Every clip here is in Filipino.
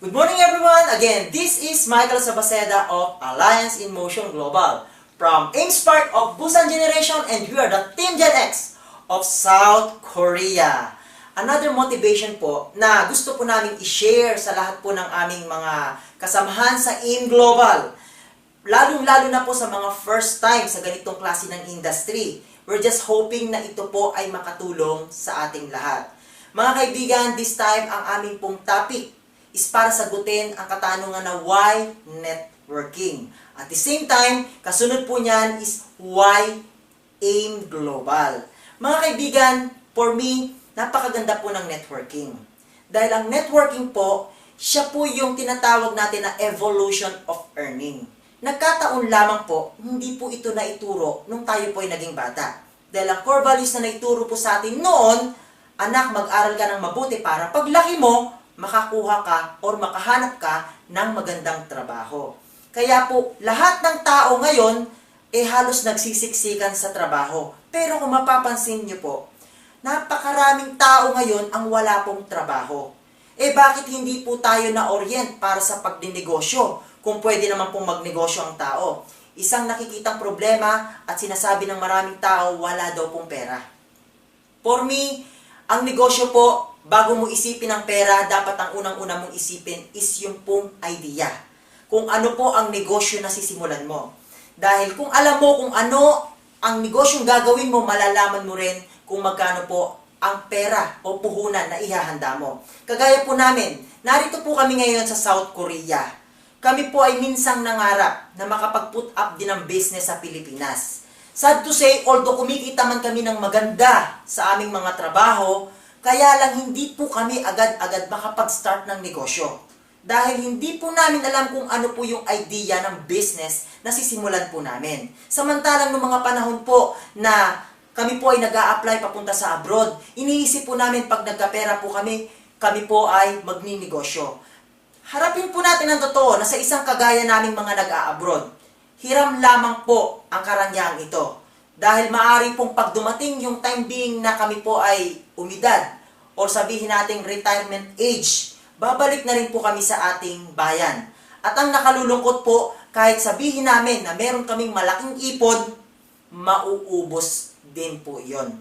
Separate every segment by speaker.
Speaker 1: Good morning everyone! Again, this is Michael Sabaceda of Alliance in Motion Global from AIMSpark of Busan Generation, and we are the Team Gen X of South Korea. Another motivation po na gusto po namin i-share sa lahat po ng aming mga kasamahan sa AIM Global. Lalong-lalo na po sa mga first time sa ganitong klase ng industry. We're just hoping na ito po ay makatulong sa ating lahat. Mga kaibigan, this time ang aming pong topic is para sagutin ang katanungan na why networking. At the same time, kasunod po niyan is why AIM Global. Mga kaibigan, for me, napakaganda po ng networking. Dahil ang networking po, siya po yung tinatawag natin na evolution of earning. Nagkataon lamang po, hindi po ito naituro nung tayo po ay naging bata. Dahil ang core values na naituro po sa atin noon, anak, mag-aral ka ng mabuti para paglaki mo, makakuha ka or makahanap ka ng magandang trabaho. Kaya po, lahat ng tao ngayon, halos nagsisiksikan sa trabaho. Pero kung mapapansin nyo po, napakaraming tao ngayon ang wala pong trabaho. Bakit hindi po tayo na-orient para sa pagdinegosyo kung pwede naman pong magnegosyo ang tao? Isang nakikitang problema at sinasabi ng maraming tao, wala daw pong pera. For me, ang negosyo po, bago mo isipin ang pera, dapat ang unang-una mong isipin is yung pong idea. Kung ano po ang negosyo na sisimulan mo. Dahil kung alam mo kung ano ang negosyong gagawin mo, malalaman mo rin kung magkano po ang pera o puhunan na ihahanda mo. Kagaya po namin, narito po kami ngayon sa South Korea. Kami po ay minsang nangarap na makapag-put up din ng business sa Pilipinas. Sad to say, although kumikita man kami ng maganda sa aming mga trabaho, kaya lang hindi po kami agad-agad makapag-start ng negosyo. Dahil hindi po namin alam kung ano po yung idea ng business na sisimulan po namin. Samantalang noong mga panahon po na kami po ay nag-a-apply papunta sa abroad, iniisip po namin pag nagkapera po kami po ay magninegosyo. Harapin po natin ang totoo na sa isang kagaya naming mga nag-a-abroad, hiram lamang po ang karangyaan ito. Dahil maaari pong pag dumating yung time being na kami po ay umidad o sabihin nating retirement age, babalik na rin po kami sa ating bayan. At ang nakalulungkot po, kahit sabihin namin na meron kaming malaking ipon, mauubos din po yon.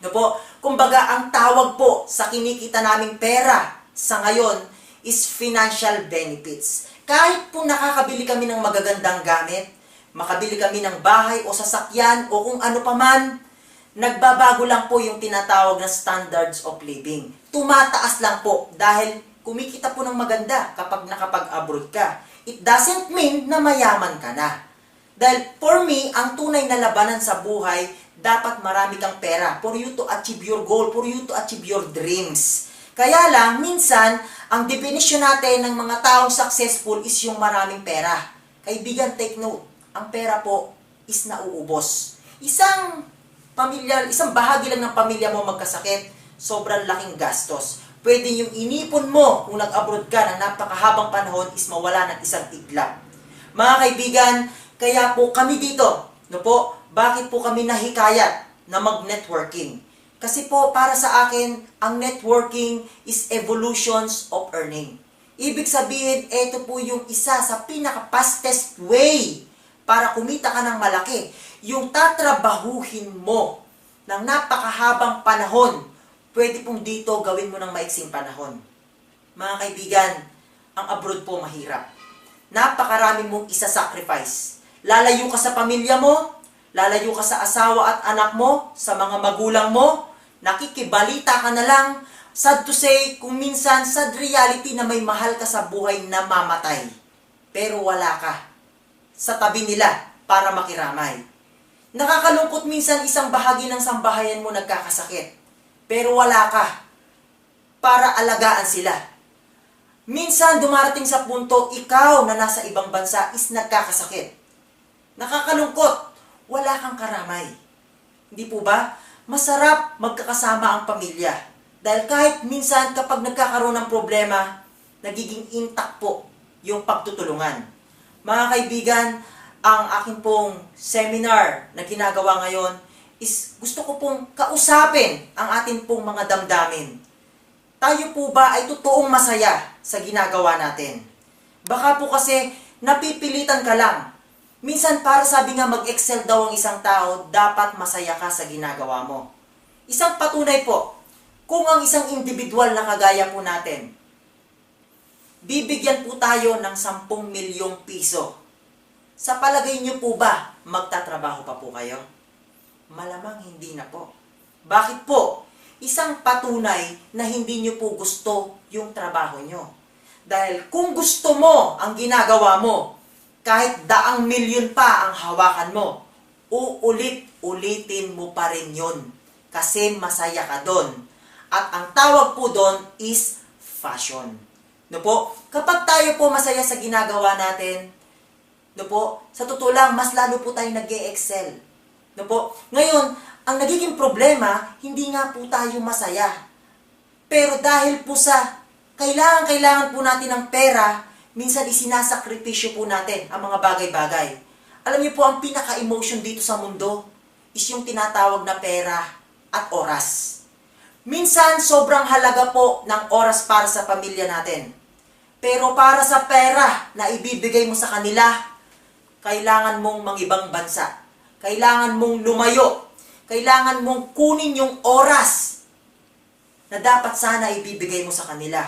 Speaker 1: No po? Kumbaga, ang tawag po sa kinikita naming pera sa ngayon is financial benefits. Kahit po nakakabili kami ng magagandang gamit, makabili kami ng bahay o sasakyan o kung ano paman, nagbabago lang po yung tinatawag na standards of living. Tumataas lang po dahil kumikita po ng maganda kapag nakapag-abroad ka. It doesn't mean na mayaman ka na. Dahil for me, ang tunay na labanan sa buhay, dapat marami kang pera for you to achieve your goal, for you to achieve your dreams. Kaya lang, minsan, ang definition natin ng mga taong successful is yung maraming pera. Kaibigan, take note. Ang pera po is nauubos. Isang bahagi lang ng pamilya mo magkasakit, sobrang laking gastos. Pwede yung inipon mo kung nag-abroad ka ng napakahabang panahon is mawala ng isang iglap. Mga kaibigan, kaya po kami dito, bakit po kami nahikayat na mag-networking? Kasi po para sa akin, ang networking is evolutions of earning. Ibig sabihin, ito po yung isa sa pinaka-fastest way para kumita ka ng malaki. Yung tatrabahuhin mo ng napakahabang panahon, pwede pong dito gawin mo ng maiksing panahon. Mga kaibigan, ang abroad po mahirap. Napakarami mong isa-sacrifice. Lalayo ka sa pamilya mo, lalayo ka sa asawa at anak mo, sa mga magulang mo, nakikibalita ka na lang. Sad to say, kung minsan, sad reality na may mahal ka sa buhay na mamatay. Pero wala ka sa tabi nila para makiramay. Nakakalungkot minsan isang bahagi ng sambahayan mo nagkakasakit, pero wala ka para alagaan sila. Minsan dumarating sa punto, ikaw na nasa ibang bansa is nagkakasakit. Nakakalungkot, wala kang karamay. Hindi po ba? Masarap magkakasama ang pamilya. Dahil kahit minsan kapag nagkakaroon ng problema, nagiging intact po yung pagtutulungan. Mga kaibigan, ang aking pong seminar na ginagawa ngayon is gusto ko pong kausapin ang ating pong mga damdamin. tayo po ba ay totoong masaya sa ginagawa natin? Baka po kasi napipilitan ka lang. Minsan para sabi nga mag-excel daw ang isang tao, dapat masaya ka sa ginagawa mo. Isang patunay po, kung ang isang individual na kagaya po natin, bibigyan po tayo ng 10 milyong piso. Sa palagay niyo po ba, magtatrabaho pa po kayo? Malamang hindi na po. Bakit po? Isang patunay na hindi niyo po gusto yung trabaho niyo. Dahil kung gusto mo ang ginagawa mo, kahit 100 milyon pa ang hawakan mo, uulit-ulitin mo pa rin yun. Kasi masaya ka doon. At ang tawag po doon is fashion. No po? Kapag tayo po masaya sa ginagawa natin, no po, sa totoo lang, mas lalo po tayo nag-e-excel. No po? Ngayon, ang nagiging problema, hindi nga po tayo masaya. Pero dahil po sa kailangan po natin ng pera, minsan isinasakripisyo po natin ang mga bagay-bagay. Alam niyo po, ang pinaka-emotion dito sa mundo is yung tinatawag na pera at oras. Minsan, sobrang halaga po ng oras para sa pamilya natin. Pero para sa pera na ibibigay mo sa kanila, kailangan mong mangibang bansa. Kailangan mong lumayo. Kailangan mong kunin yung oras na dapat sana ibibigay mo sa kanila.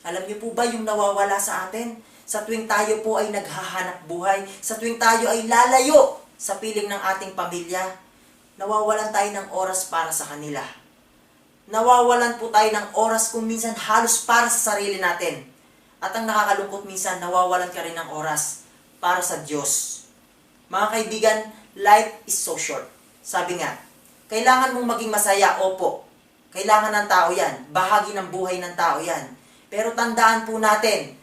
Speaker 1: Alam niyo po ba yung nawawala sa atin? Sa tuwing tayo po ay naghahanap buhay, sa tuwing tayo ay lalayo sa piling ng ating pamilya, nawawalan tayo ng oras para sa kanila. Nawawalan po tayo ng oras kung minsan halos para sa sarili natin. At ang nakakalungkot minsan, nawawalan ka rin ng oras para sa Diyos. Mga kaibigan, life is so short. Sabi nga, kailangan mong maging masaya, opo. Kailangan ng tao yan. Bahagi ng buhay ng tao yan. Pero tandaan po natin,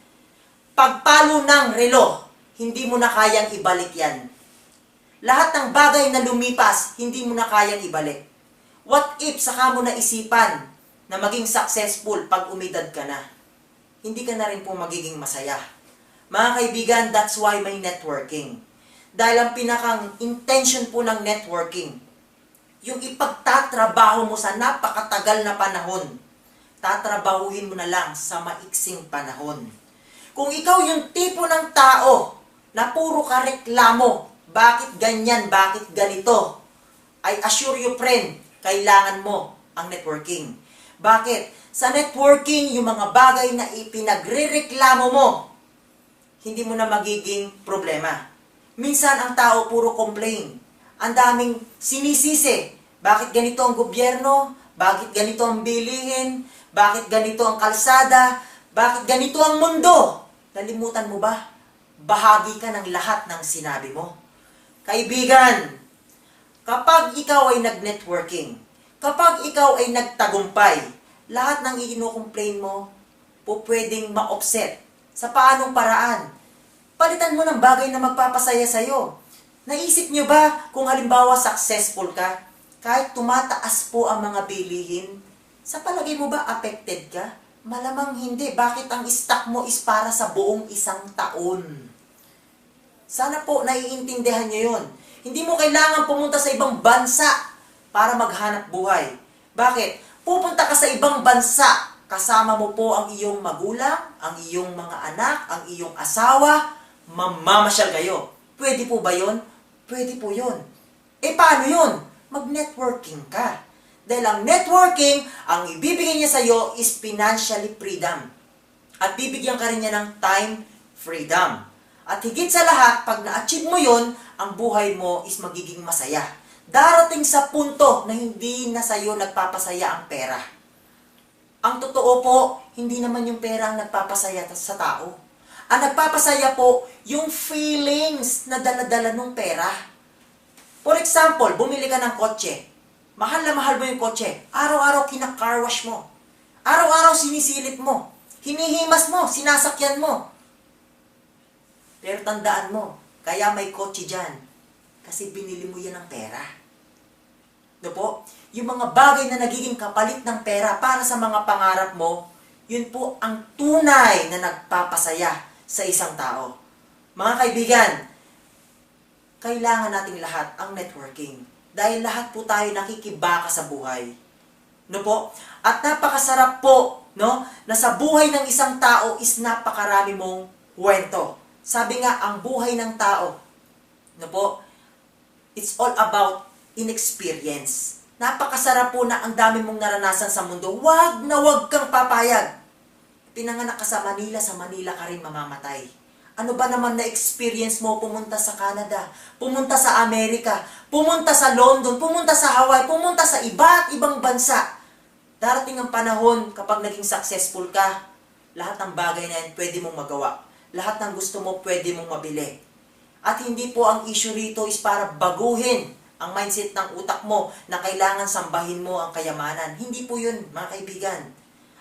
Speaker 1: pagpalo ng relo, hindi mo na kayang ibalik yan. Lahat ng bagay na lumipas, hindi mo na kayang ibalik. What if saka mo na isipan na maging successful pag umidad ka na? Hindi ka na rin po magiging masaya. Mga kaibigan, that's why may networking. Dahil ang pinakang intention po ng networking, yung ipagtatrabaho mo sa napakatagal na panahon, tatrabahuhin mo na lang sa maiksing panahon. Kung ikaw yung tipo ng tao na puro ka reklamo, bakit ganyan, bakit ganito, I assure you friend, kailangan mo ang networking. Bakit? Sa networking, yung mga bagay na ipinagrereklamo mo, hindi mo na magiging problema. Minsan ang tao puro complain. Ang daming sinisisi. Bakit ganito ang gobyerno? Bakit ganito ang bilihin? Bakit ganito ang kalsada? Bakit ganito ang mundo? Nalimutan mo ba? Bahagi ka ng lahat ng sinabi mo. Kaibigan, kapag ikaw ay nag-networking, kapag ikaw ay nagtagumpay, lahat ng i-complain mo, po pwedeng ma-offset. Sa paanong paraan? Palitan mo ng bagay na magpapasaya sa'yo. Naisip nyo ba kung halimbawa successful ka, kahit tumataas po ang mga bilihin, sa palagay mo ba affected ka? Malamang hindi. Bakit ang stock mo is para sa buong isang taon? Sana po naiintindihan nyo yun. Hindi mo kailangan pumunta sa ibang bansa para maghanap buhay. Bakit? Pupunta ka sa ibang bansa, kasama mo po ang iyong magulang, ang iyong mga anak, ang iyong asawa, mamamasyal kayo. Pwede po ba yun? Pwede po yun. Eh paano yun? Mag-networking ka. Dahil ang networking, ang ibibigay niya sa iyo is financially freedom. At bibigyan ka rin niya ng time freedom. At higit sa lahat, pag na-achieve mo yun, ang buhay mo is magiging masaya. Darating sa punto na hindi na sa iyo nagpapasaya ang pera. Ang totoo po, hindi naman yung pera ang nagpapasaya sa tao. Ang nagpapasaya po, yung feelings na dala-dala ng pera. For example, bumili ka ng kotse. Mahal na mahal mo yung kotse. Araw-araw kina-car wash mo. Araw-araw sinisilip mo. Hinihimas mo, sinasakyan mo. Pero tandaan mo, kaya may kotse dyan. Kasi binili mo yan ng pera. No po? Yung mga bagay na nagiging kapalit ng pera para sa mga pangarap mo, yun po ang tunay na nagpapasaya sa isang tao. Mga kaibigan, kailangan nating lahat ang networking. Dahil lahat po tayo nakikibaka sa buhay. No po? At napakasarap po no, na sa buhay ng isang tao is napakarami mong kwento. Sabi nga, ang buhay ng tao, no po, it's all about inexperience. Napakasarap po na ang dami mong naranasan sa mundo. Wag na wag kang papayag. Pinanganak ka sa Manila ka rin mamamatay. Ano ba naman na experience mo pumunta sa Canada, pumunta sa Amerika, pumunta sa London, pumunta sa Hawaii, pumunta sa iba't ibang bansa. Darating ang panahon kapag naging successful ka, lahat ng bagay na yan pwede mong magawa. Lahat ng gusto mo pwede mong mabili. At hindi po ang issue rito is para baguhin ang mindset ng utak mo na kailangan sambahin mo ang kayamanan. Hindi po yun, mga kaibigan.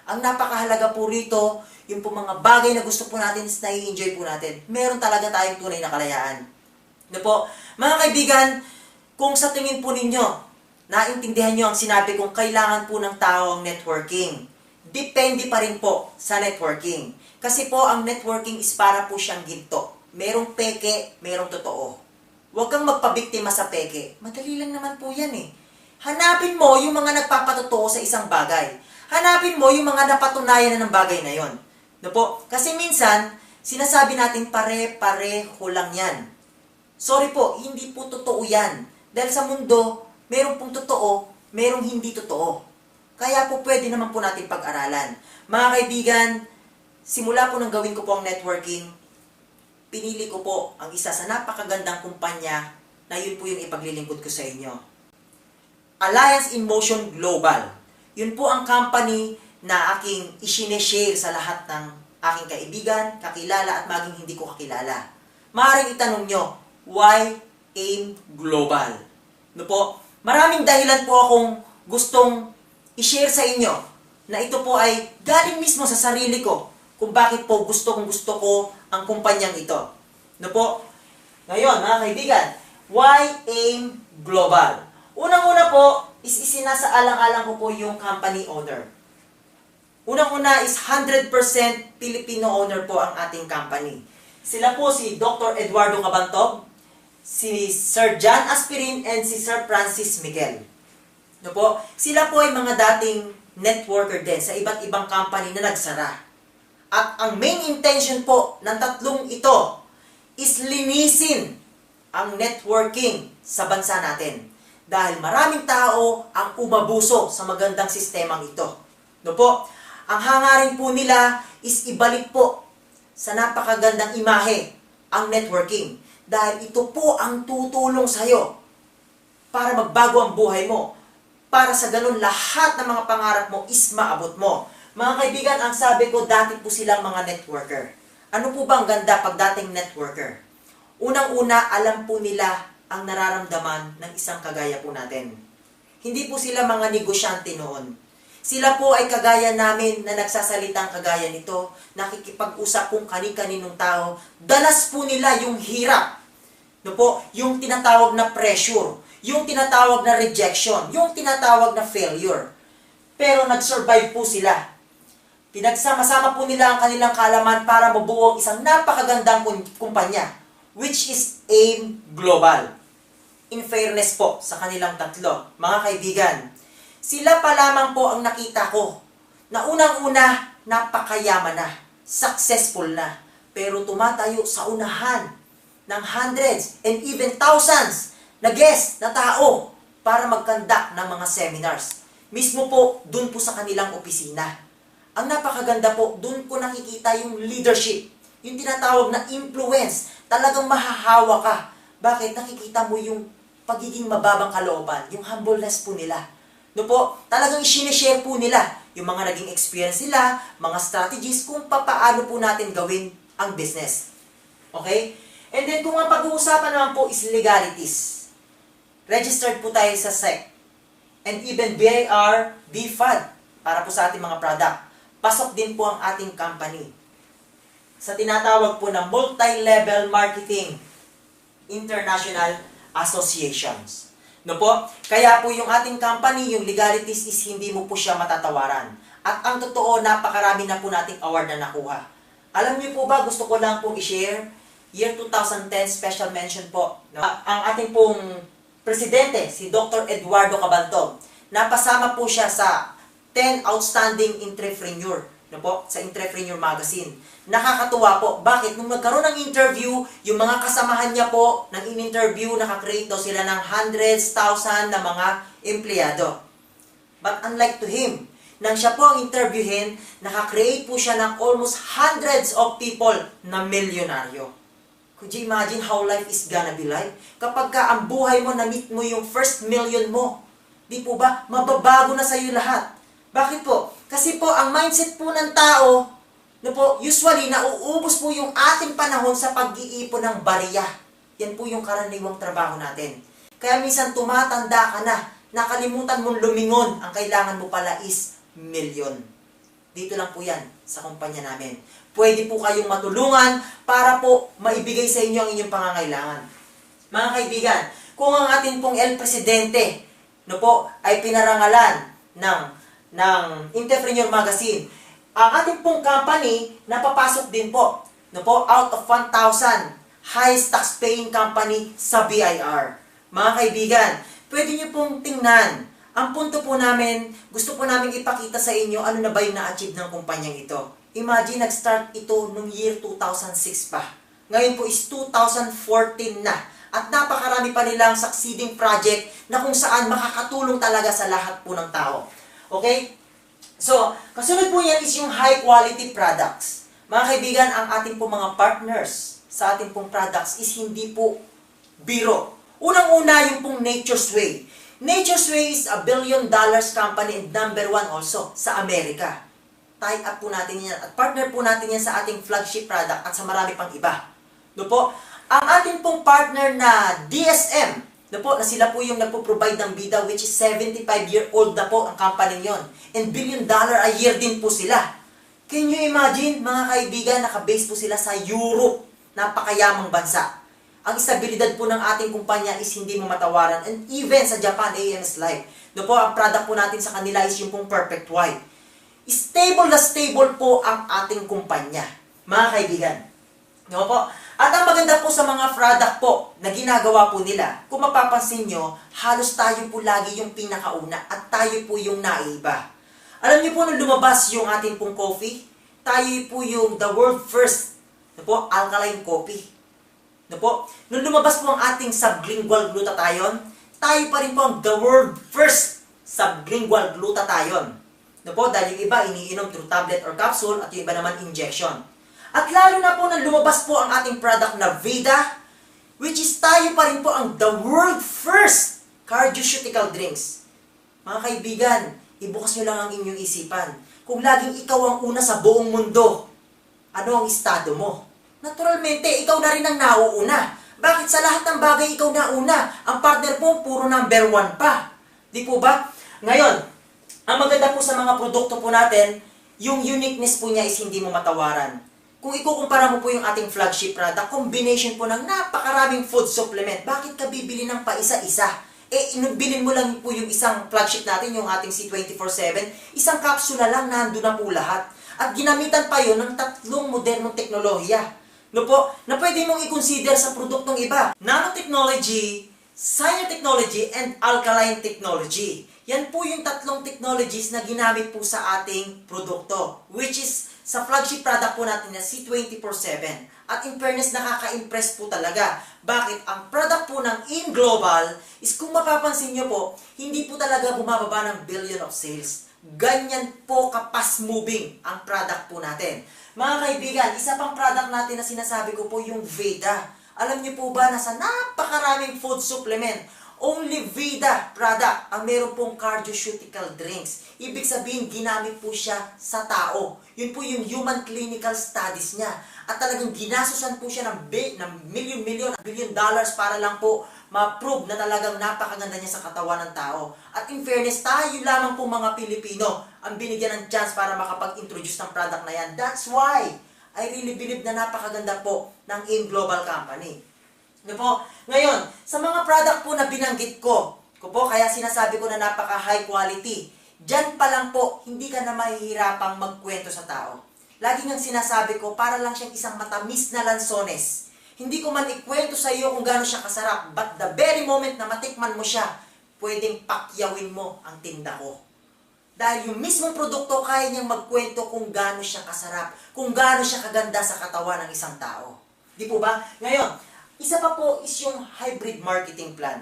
Speaker 1: Ang napakahalaga po rito, yung po mga bagay na gusto po natin is nai-enjoy po natin. Meron talaga tayong tunay na kalayaan. No po? Mga kaibigan, kung sa tingin po ninyo, naintindihan nyo ang sinabi kong kailangan po ng tao ang networking. Depende pa rin po sa networking. Kasi po ang networking is para po siyang ginto. Merong peke, merong totoo. Huwag kang magpabiktima sa peke. Madali lang naman po yan eh. Hanapin mo yung mga nagpapatotoo sa isang bagay. Hanapin mo yung mga napatunayan na ng bagay na yon. No po? Kasi minsan, sinasabi natin pare-pareho lang yan. Sorry po, hindi po totoo yan. Dahil sa mundo, meron pong totoo, merong hindi totoo. Kaya po pwede naman po natin pag-aralan. Mga kaibigan, simula po nang gawin ko po ang networking, pinili ko po ang isa sa napakagandang kumpanya na yun po yung ipaglilingkod ko sa inyo. Alliance in Motion Global. Yun po ang company na aking isineshare sa lahat ng aking kaibigan, kakilala at maging hindi ko kakilala. Maaaring itanong nyo, why AIM Global? No po? Maraming dahilan po akong gustong i-share sa inyo na ito po ay galing mismo sa sarili ko kung bakit po gusto ko ang kumpanyang ito. No po? Ngayon, mga kaibigan, why AIM Global? Unang-una po, is isinasaalang-alang ko po yung company owner. Unang-una is 100% Filipino owner po ang ating company. Sila po si Dr. Eduardo Cabantog, si Sir John Aspirin, and si Sir Francis Miguel. No po? Sila po ay mga dating networker din sa iba't ibang company na nagsara. At ang main intention po ng tatlong ito is linisin ang networking sa bansa natin. Dahil maraming tao ang umabuso sa magandang sistemang ito. No po? Ang hangarin po nila is ibalik po sa napakagandang imahe ang networking. Dahil ito po ang tutulong sa'yo para magbago ang buhay mo. Para sa ganun, lahat ng mga pangarap mo is maabot mo. Mga kaibigan, ang sabi ko, dati po silang mga networker. Ano po ba ang ganda pag dating networker? Unang-una, alam po nila ang nararamdaman ng isang kagaya po natin. Hindi po sila mga negosyante noon. Sila po ay kagaya namin na nagsasalitang kagaya nito, nakikipag-usap kung kani-kaninong tao. Dalas po nila yung hirap. No po, yung tinatawag na pressure, yung tinatawag na rejection, yung tinatawag na failure. Pero nag-survive po sila. Pinagsama-sama po nila ang kanilang kaalaman para mabuo ang isang napakagandang kumpanya, which is AIM Global. In fairness po sa kanilang tatlo, mga kaibigan, sila pa lamang po ang nakita ko na unang-una, napakayaman na, successful na, pero tumatayo sa unahan ng hundreds and even thousands na guests na tao para mag-conduct ng mga seminars. Mismo po, dun po sa kanilang opisina. Ang napakaganda po, dun ko nakikita yung leadership, yung tinatawag na influence. Talagang mahahawa ka. Bakit? Nakikita mo yung pagiging mababang kalooban, yung humbleness po nila. No po, talagang i-share po nila yung mga naging experience nila, mga strategies kung paano po natin gawin ang business. Okay? And then kung ang pag-uusapan naman po is legalities. Registered po tayo sa SEC. And even BIR, BFAD, para po sa ating mga product. Pasok din po ang ating company sa tinatawag po na Multi-Level Marketing International Associations. No po? Kaya po yung ating company, yung legalities is hindi mo po siya matatawaran. At ang totoo, napakarami na po nating award na nakuha. Alam niyo po ba, gusto ko lang pong i-share, year 2010 special mention po. No? Ang ating pong presidente, si Dr. Eduardo Cabantog, napasama po siya sa 10 Outstanding Entrepreneur, no po, sa Entrepreneur Magazine. Nakakatuwa po. Bakit? Nung nagkaroon ng interview, yung mga kasamahan niya po ng in-interview, nakakreate daw sila ng hundreds, thousand na mga empleyado. But unlike to him, nang siya po ang interviewin, nakakreate po siya ng almost hundreds of people na milyonaryo. Could you imagine how life is gonna be like? Kapag ka ang buhay mo, na-meet mo yung first million mo, di po ba, mababago na sa iyo lahat. Bakit po? Kasi po, ang mindset po ng tao, no po, usually, nauubos po yung ating panahon sa pag-iipon ng barya. Yan po yung karaniwang trabaho natin. Kaya minsan tumatanda ka na, nakalimutan mong lumingon, ang kailangan mo pala is milyon. Dito lang po yan sa kumpanya namin. Pwede po kayong matulungan para po maibigay sa inyo ang inyong pangangailangan. Mga kaibigan, kung ang ating pong El Presidente, no po, ay pinarangalan ng Entrepreneur Magazine, ang ating pong company napapasok din po, no po, out of 1,000 highest tax-paying company sa BIR. Mga kaibigan, pwede nyo pong tingnan. Ang punto po namin, gusto po namin ipakita sa inyo ano na ba yung na-achieve ng kumpanyang ito. Imagine, nag-start ito noong year 2006 pa. Ngayon po is 2014 na. At napakarami pa nilang succeeding project na kung saan makakatulong talaga sa lahat po ng tao. Okay? So, kasunod po yan is yung high quality products. Mga kaibigan, ang ating po mga partners sa ating pong products is hindi po biro. Unang-una yung pong Nature's Way. Nature's Way is a $1 billion company and number 1 also sa Amerika. Tie up po natin yan at partner po natin yan sa ating flagship product at sa marami pang iba. No po? Ang ating pong partner na DSM, no po, na sila po yung nagpo-provide ng bida, which is 75-year-old na po ang company yon. And $1 billion a year din po sila. Can you imagine, mga kaibigan, naka-base po sila sa Europe, napakayamang bansa. Ang estabilidad po ng ating kumpanya is hindi mamatawaran. And even sa Japan, AMS Life. No po, ang product po natin sa kanila is yung pong Perfect White. Stable na stable po ang ating kumpanya, mga kaibigan. No po? At ang maganda po sa mga product po na ginagawa po nila, kung mapapansin nyo, halos tayo po lagi yung pinakauna at tayo po yung naiba. Alam niyo po nung lumabas yung ating pong coffee, tayo po yung the world first, no po, alkaline coffee. No po? Nung lumabas po ang ating sublingual glutathione, tayo pa rin po ang the world first sublingual glutathione. No po? Dahil yung iba iniinom through tablet or capsule at yung iba naman injection. At lalo na po nang lumabas po ang ating product na Vida, which is tayo pa rin po ang the world first cardioceutical drinks. Mga kaibigan, ibukas nyo lang ang inyong isipan. Kung laging ikaw ang una sa buong mundo, ano ang estado mo? Naturalmente, ikaw na rin ang nauuna. Bakit sa lahat ng bagay ikaw nauna? Ang partner mo, puro number 1 pa. Di po ba? Ngayon, ang maganda po sa mga produkto po natin, yung uniqueness po niya is hindi mo matawaran. Kung ikukumpara mo po yung ating flagship product, combination po ng napakaraming food supplement, bakit ka bibili ng paisa-isa? Bilhin mo lang po yung isang flagship natin, yung ating C24/7, isang kapsula lang, nandun na po lahat. At ginamitan pa yun ng 3 modernong teknolohiya. No po, na pwede mong i-consider sa produktong iba. Nanotechnology, Cyanotechnology, and Alkaline Technology. Yan po yung 3 technologies na ginamit po sa ating produkto, which is sa flagship product po natin na C24/7. At in fairness, nakaka-impress po talaga. Bakit? Ang product po ng In Global is kung mapapansin nyo po, hindi po talaga bumababa ng billion of sales. Ganyan po ka-fast-moving ang product po natin. Mga kaibigan, isa pang product natin na sinasabi ko po yung Veda. Alam niyo po ba na sa napakaraming food supplement, only Vida product ang meron pong cardioceutical drinks. Ibig sabihin, ginamit po siya sa tao. Yun po yung human clinical studies niya. At talagang ginasusan po siya ng million dollars para lang po ma-prove na talagang napakaganda niya sa katawan ng tao. At in fairness, tayo lamang po mga Pilipino ang binigyan ng chance para makapag-introduce ng product na yan. That's why I really believe na napakaganda po ng AIM Global Company. Ano po? Ngayon, sa mga product po na binanggit ko po, kaya sinasabi ko na napaka-high quality, dyan pa lang po, hindi ka na mahihirapang magkwento sa tao. Lagi ngang sinasabi ko, para lang siyang isang matamis na lansones. Hindi ko man ikwento sa iyo kung gaano siya kasarap, but the very moment na matikman mo siya, pwedeng pakyawin mo ang tinda ko. Dahil yung mismong produkto kaya niyang magkwento kung gaano siya kasarap, kung gaano siya kaganda sa katawan ng isang tao. Di po ba? Ngayon, isa pa po is yung hybrid marketing plan.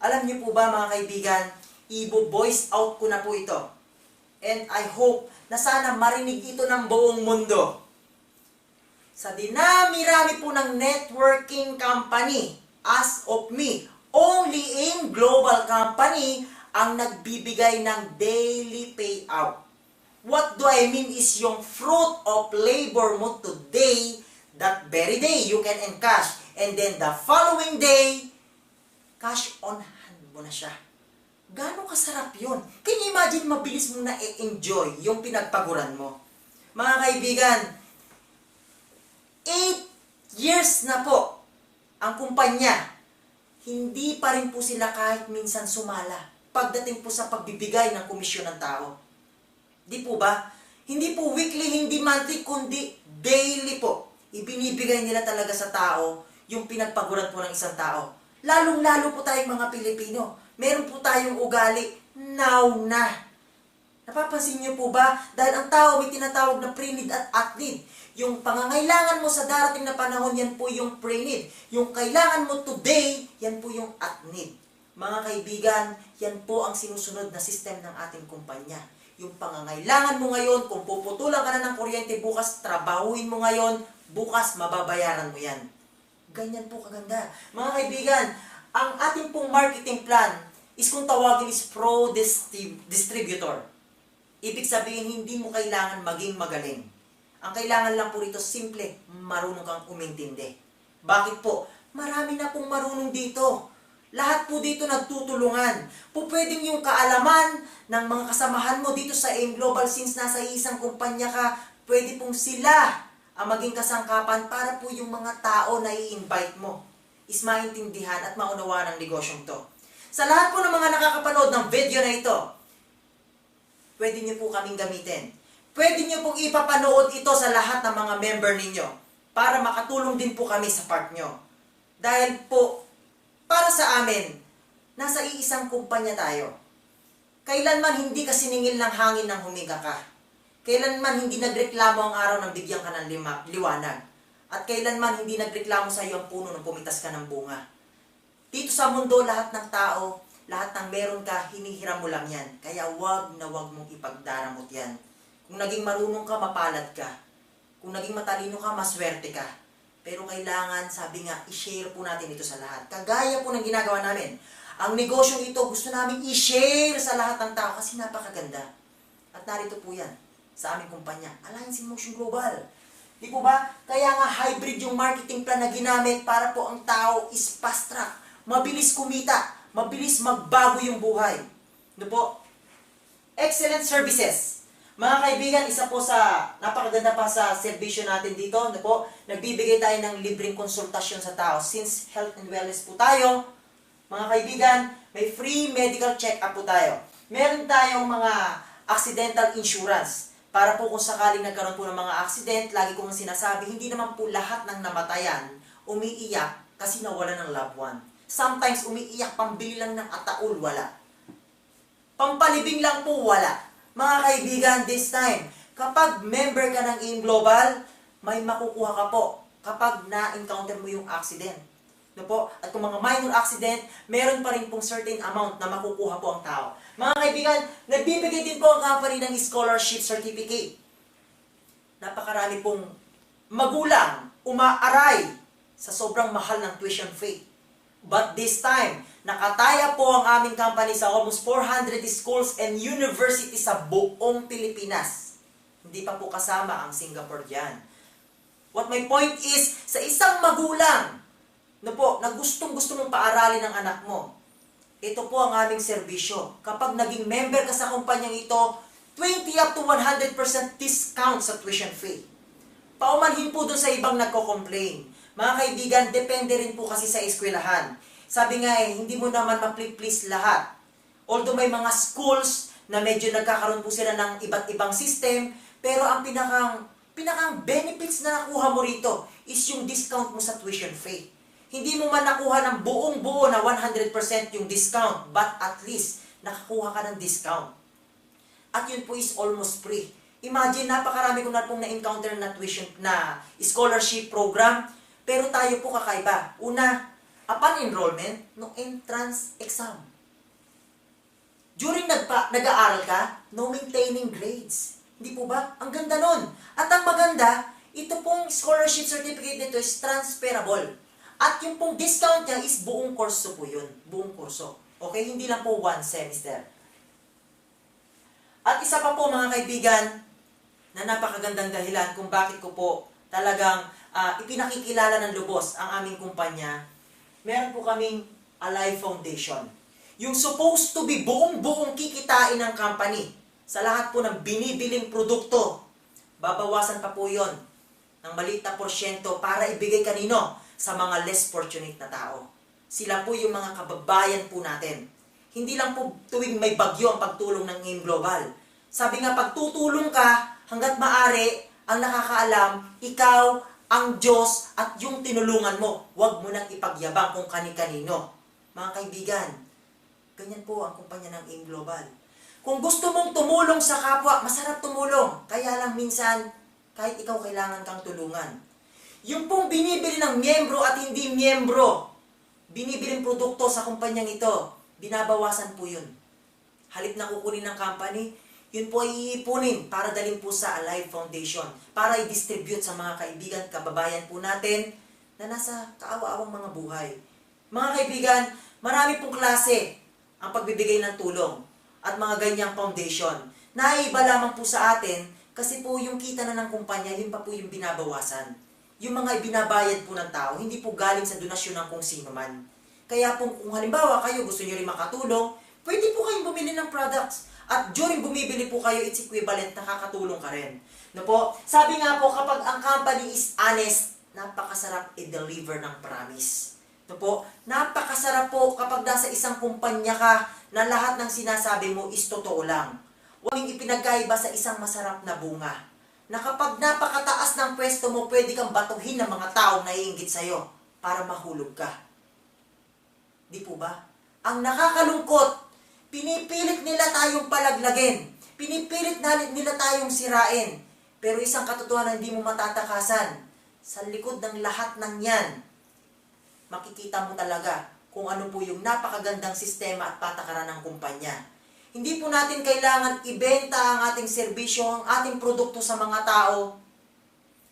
Speaker 1: Alam niyo po ba mga kaibigan, i-voice out ko na po ito. And I hope na sana marinig ito ng buong mundo. Sa dinami-rami po ng networking company, as of me, only in global company ang nagbibigay ng daily payout. What do I mean is yung fruit of labor mo today, that very day you can encash. And then the following day, cash on hand mo na siya. Gano'ng kasarap yun? Can you imagine mabilis mo na i-enjoy yung pinagpaguran mo? Mga kaibigan, 8 years na po ang kumpanya. Hindi pa rin po sila kahit minsan sumala pagdating po sa pagbibigay ng komisyon ng tao. Di po ba? Hindi po weekly, hindi monthly, kundi daily po. Ibinibigay nila talaga sa tao yung pinagpaguran po ng isang tao. Lalong-lalo po tayong mga Pilipino. Meron po tayong ugali, now na. Napapansin niyo po ba? Dahil ang tao may tinatawag na pre-need at at-need. Yung pangangailangan mo sa darating na panahon, yan po yung pre-need. Yung kailangan mo today, yan po yung at-need. Mga kaibigan, yan po ang sinusunod na system ng ating kumpanya. Yung pangangailangan mo ngayon, kung puputulan ka na ng kuryente bukas, trabahuin mo ngayon, bukas mababayaran mo yan. Ganyan po kaganda. Mga kaibigan, ang ating pong marketing plan is kung tawagin is pro-distributor. Ibig sabihin, hindi mo kailangan maging magaling. Ang kailangan lang po rito, simple, marunong kang umintindi. Bakit po? Marami na pong marunong dito. Lahat po dito nagtutulungan. Pwedeng yung kaalaman ng mga kasamahan mo dito sa AIM Global, since nasa isang kumpanya ka, pwede pong sila ang maging kasangkapan para po yung mga tao na i-invite mo is maintindihan at maunawa ng negosyong to. Sa lahat po ng mga nakakapanood ng video na ito, pwede nyo po kaming gamitin. Pwede nyo pong ipapanood ito sa lahat ng mga member ninyo para makatulong din po kami sa part nyo. Dahil po, para sa amin, nasa iisang kumpanya tayo. Kailanman hindi ka siningil ng hangin nang humiga ka. Kailanman hindi nagreklamo ang araw nang bigyan ka ng liwanag. At kailanman hindi nagreklamo sa iyo ang puno nang pumitas ka ng bunga. Dito sa mundo, lahat ng tao, lahat ng meron ka, hinihiram mo lang yan. Kaya wag na wag mong ipagdaramot yan. Kung naging marunong ka, mapalad ka. Kung naging matalino ka, maswerte ka. Pero kailangan, sabi nga, i-share po natin ito sa lahat. Kagaya po ng ginagawa namin. Ang negosyong ito, gusto namin i-share sa lahat ng tao kasi napakaganda. At narito po yan sa aming kumpanya, Alliance in Motion Global. Di po ba? Kaya nga hybrid yung marketing plan na ginamit para po ang tao is fast track. Mabilis kumita. Mabilis magbago yung buhay. Ano po? Excellent services. Mga kaibigan, isa po sa napakaganda pa sa serbisyo natin dito, ano po, nagbibigay tayo ng libreng konsultasyon sa tao. Since health and wellness po tayo, mga kaibigan, may free medical check-up po tayo. Meron tayong mga accidental insurance. Para po kung sakaling nagkaroon po ng mga accident, lagi kong sinasabi, hindi naman po lahat ng namatayan umiiyak kasi nawala ng loved one. Sometimes umiiyak, pambili lang ng ataul, wala. Pampalibing lang po, wala. Mga kaibigan, this time, kapag member ka ng AIM Global, may makukuha ka po kapag na-encounter mo yung accident. No po? At kung mga minor accident, meron pa rin pong certain amount na makukuha po ang tao. Mga kaibigan, nagbibigay din po ang company ng scholarship certificate. Napakarami pong magulang umaaray sa sobrang mahal ng tuition fee. But this time, nakataya po ang aming company sa almost 400 schools and universities sa buong Pilipinas. Hindi pa po kasama ang Singapore dyan. What my point is, sa isang magulang na gustong-gusto mong paaralin ang anak mo, ito po ang aming serbisyo. Kapag naging member ka sa kumpanyang ito, 20 up to 100% discount sa tuition fee. Paumanhin po doon sa ibang nagko-complain. Mga kaibigan, depende rin po kasi sa eskwelahan. Sabi nga hindi mo naman ma-please lahat. Although may mga schools na medyo nagkakaroon po sila ng iba't ibang system, pero ang pinakang benefits na nakuha mo rito is yung discount mo sa tuition fee. Hindi mo man nakuha ng buong-buo na 100% yung discount, but at least nakakuha ka ng discount. at yun po is almost free. Imagine, napakarami ko na pong na-encounter na tuition, na scholarship program, pero tayo po kakaiba. Una, upon enrollment, no entrance exam. During nag-aaral ka, no maintaining grades. Hindi po ba? Ang ganda nun. At ang maganda, ito pong scholarship certificate nito is transferable. At yung pong discount niya is buong kurso po yun. Buong kurso. Okay? Hindi lang po one semester. At isa pa po mga kaibigan, na napakagandang dahilan kung bakit ko po talagang ipinakikilala ng lubos ang aming kumpanya, meron po kaming Alive Foundation. Yung supposed to be buong-buong kikitain ng company sa lahat po ng binibiling produkto, babawasan pa po yon ng maliit na porsyento para ibigay kanino? Sa mga less fortunate na tao. Sila po yung mga kababayan po natin. Hindi lang po tuwing may bagyo ang pagtulong ng AIM Global. Sabi nga, pagtutulong ka, hanggat maaari, ang nakakaalam, ikaw, ang Diyos, at yung tinulungan mo. Huwag mo nang ipagyabang kung kani-kanino. Mga kaibigan, ganyan po ang kumpanya ng AIM Global. Kung gusto mong tumulong sa kapwa, masarap tumulong. Kaya lang minsan, kahit ikaw kailangan kang tulungan. Yung pong binibili ng miyembro at hindi miyembro, binibiling produkto sa kumpanyang ito, binabawasan po yun. Halip na kukunin ng company, yun po ay iipunin para dalhin po sa Alive Foundation, para i-distribute sa mga kaibigan, kababayan po natin na nasa kaawa-awang mga buhay. Mga kaibigan, marami pong klase ang pagbibigay ng tulong at mga ganyang foundation. Naiiba lamang po sa atin kasi po yung kita na ng kumpanya, yun pa po yung binabawasan. Yung mga ibinabayad po ng tao, hindi po galing sa donasyon ng kung sino man. Kaya po kung halimbawa kayo gusto nyo rin makatulong, pwede po kayong bumili ng products. At during bumibili po kayo, it's equivalent, nakakatulong ka rin. No po? Sabi nga po, kapag ang company is honest, napakasarap i-deliver ng promise. No po? Napakasarap po kapag nasa isang kumpanya ka na lahat ng sinasabi mo is totoo lang. Huwag ipinagkaiba sa isang masarap na bunga. Na kapag napakataas ng pwesto mo, pwede kang batuhin ng mga taong naiinggit sa'yo para mahulog ka. Di po ba? Ang nakakalungkot, pinipilit nila tayong palaglagin. Pinipilit nila tayong sirain. Pero isang katotohanan hindi mo matatakasan. Sa likod ng lahat ng yan, makikita mo talaga kung ano po yung napakagandang sistema at patakaran ng kumpanya. Hindi po natin kailangan ibenta ang ating serbisyo, ang ating produkto sa mga tao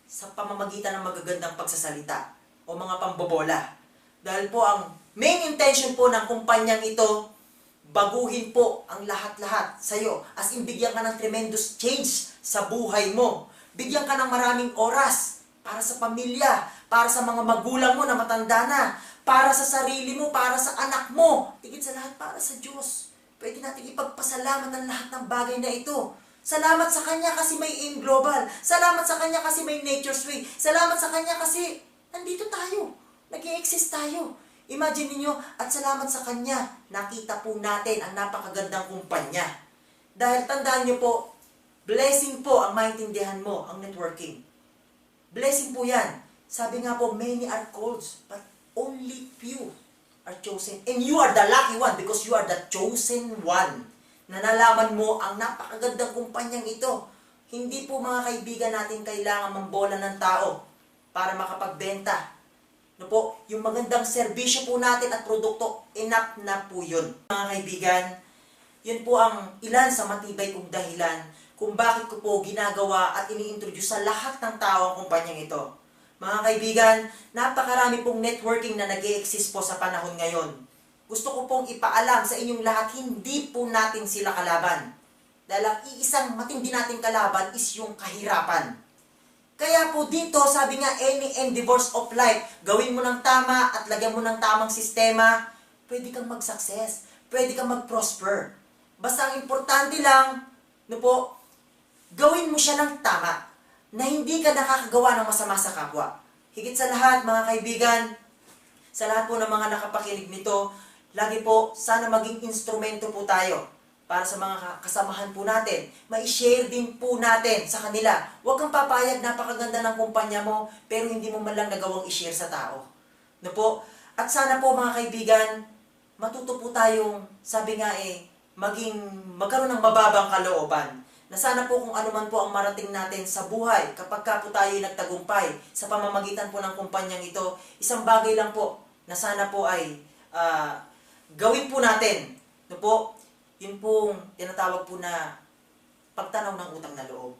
Speaker 1: sa pamamagitan ng magagandang pagsasalita o mga pambobola. Dahil po ang main intention po ng kumpanyang ito, baguhin po ang lahat-lahat sa iyo. As in, bigyan ka ng tremendous change sa buhay mo. Bigyan ka ng maraming oras para sa pamilya, para sa mga magulang mo na matanda na, para sa sarili mo, para sa anak mo, tigit sa lahat para sa Diyos. Pwede natin ipagpasalamat ang lahat ng bagay na ito. Salamat sa Kanya kasi may AIM Global. Salamat sa Kanya kasi may Nature's Way. Salamat sa Kanya kasi nandito tayo. Nag-i-exist tayo. Imagine niyo, at salamat sa Kanya, nakita po natin ang napakagandang kumpanya. Dahil tandaan niyo po, blessing po ang maintindihan mo, ang networking. Blessing po yan. Sabi nga po, many are called, but only few are chosen. And you are the lucky one because you are the chosen one. Na nalaman mo ang napakagandang kumpanyang ito. Hindi po mga kaibigan natin kailangan mambola ng tao para makapagbenta. No po, yung magandang serbisyo po natin at produkto, enough na po yun. Mga kaibigan, yun po ang ilan sa matibay kong dahilan kung bakit ko po ginagawa at ini-introduce sa lahat ng tao ang kumpanyang ito. Mga kaibigan, napakarami pong networking na nag-e-exist po sa panahon ngayon. Gusto ko pong ipaalam sa inyong lahat, hindi po natin sila kalaban. Dahil ang iisang matindi nating kalaban is yung kahirapan. Kaya po dito, sabi nga, any endeavors of life, gawin mo ng tama at lagyan mo ng tamang sistema, pwede kang mag-success, pwede kang mag-prosper. Basta ang importante lang, no po, gawin mo siya ng tama, na hindi ka nakakagawa ng masama sa kapwa. Higit sa lahat, mga kaibigan, sa lahat po ng mga nakapakinig nito, lagi po, sana maging instrumento po tayo para sa mga kasamahan po natin. Mai-share din po natin sa kanila. Huwag kang papayag, napakaganda ng kumpanya mo, pero hindi mo man lang nagawang i-share sa tao. No po? At sana po mga kaibigan, matuto po tayong, sabi nga magkaroon ng mababang kalooban. Na sana po kung ano man po ang marating natin sa buhay, kapag ka po tayo nagtagumpay sa pamamagitan po ng kumpanyang ito, isang bagay lang po na sana po ay gawin po natin. No po, yun pong tinatawag po na pagtanaw ng utang na loob.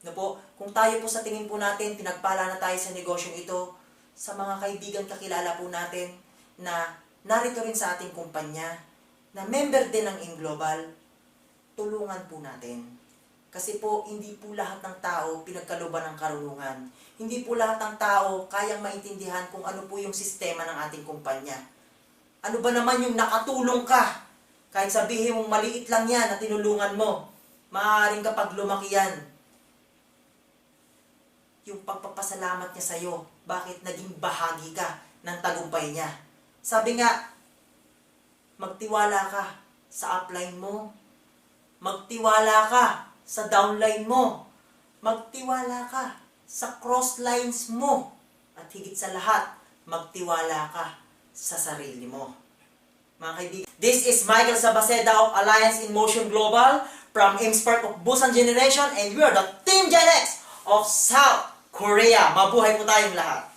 Speaker 1: No po, kung tayo po sa tingin po natin, pinagpala na tayo sa negosyong ito, sa mga kaibigan kakilala po natin na narito rin sa ating kumpanya, na member din ng InGlobal, tulungan po natin. Kasi po, hindi po lahat ng tao pinagkaluban ng karunungan. Hindi po lahat ng tao kayang maintindihan kung ano po yung sistema ng ating kumpanya. Ano ba naman yung nakatulong ka? Kahit sabihin mong maliit lang yan na tinulungan mo, maaaring kapag lumaki yan, yung pagpapasalamat niya sa'yo, bakit naging bahagi ka ng tagumpay niya. Sabi nga, magtiwala ka sa upline mo, magtiwala ka sa downline mo, magtiwala ka sa crosslines mo, at higit sa lahat, magtiwala ka sa sarili mo. Mga kaibigan, this is Michael Sabaceda of Alliance in Motion Global from InSpark of Busan Generation, and we are the Team Gen X of South Korea. Mabuhay po tayong lahat!